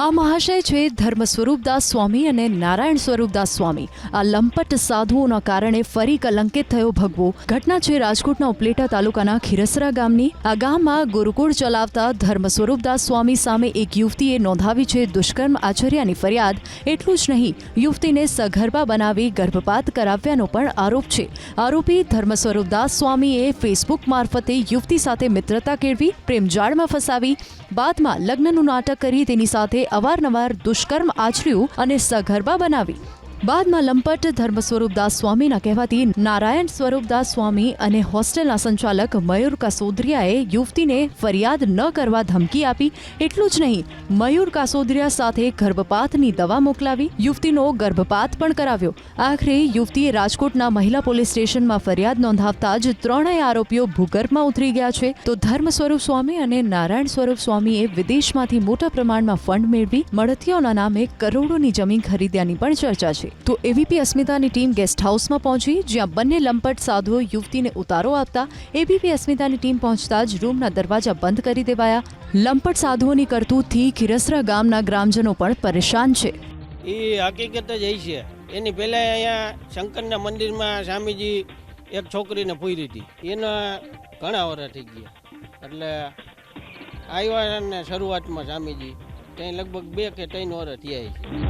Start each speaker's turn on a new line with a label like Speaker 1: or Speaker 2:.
Speaker 1: આ મહાશય છે ધર્મ સ્વરૂપદાસ સ્વામી અને નારાયણ સ્વરૂપદાસ સ્વામી. આ લંપટ સાધુઓના કારણે ફરી કલંકિત થયો ભગવો. ઘટના છે રાજકોટના ઉપલેટા તાલુકાના ખીરસરા ગામની. આ ગામમાં ગુરુકુળ ચલાવતા ધર્મ સ્વરૂપદાસ સ્વામી સામે એક યુવતીએ નોંધાવી છે દુષ્કર્મ આચર્યાની ફરિયાદ. એટલું જ નહીં, યુવતીને સગર્ભા બનાવી ગર્ભપાત કરાવ્યાનો પણ આરોપ છે. આરોપી ધર્મ સ્વરૂપદાસ સ્વામીએ ફેસબુક મારફતે યુવતી સાથે મિત્રતા કેળવી, પ્રેમજાળમાં ફસાવી, બાદમાં લગ્નનું નાટક કરી તેની સાથે અવારનવાર દુષ્કર્મ આચર્યું અને સગર્ભા બનાવી. બાદમાં લંપટ ધર્મ સ્વરૂપદાસ સ્વામીના કહેવાથી નારાયણ સ્વરૂપદાસ સ્વામી અને હોસ્ટેલના સંચાલક મયુર કાસોદરિયાએ યુવતીને ફરિયાદ ન કરવા ધમકી આપી. એટલું જ નહીં, મયુર કાસોદરિયા સાથે ગર્ભપાતની દવા મોકલાવી, યુવતીનો ગર્ભપાત પણ કરાવ્યો. આખરે યુવતીએ રાજકોટના મહિલા પોલીસ સ્ટેશનમાં ફરિયાદ નોંધાવતા જ ત્રણેય આરોપીઓ ભૂગર્ભમાં ઉતરી ગયા છે. તો ધર્મ સ્વરૂપ સ્વામી અને નારાયણ સ્વરૂપ સ્વામીએ વિદેશમાંથી મોટા પ્રમાણમાં ફંડ મેળવી મળતિયાઓના નામે કરોડોની જમીન ખરીદ્યાની પણ ચર્ચા છે. તો એબીપી અસ્મિતાની ટીમ ગેસ્ટ હાઉસમાં પહોંચી, જ્યાં બંને લંપટ સાધુઓ યુવતીને ઉતારો આપતા એબીપી અસ્મિતાની ટીમ પહોંચતા જ રૂમના દરવાજા બંધ કરી દેવાયા. લંપટ સાધુઓની કરતૂતથી ખીરસરા ગામના ગ્રામજનો પણ પરેશાન છે.
Speaker 2: એ હકીકત જ છે. એની પહેલા અહીંયા શંકરના મંદિરમાં સ્વામીજી એક છોકરીને પૂરી હતી. એના ઘણા વર્ષ થઈ ગયા. એટલે આવ્યા ને શરૂઆતમાં સ્વામીજી ત્યાં લગભગ 2 કે 3 વર્ષ થયા છે.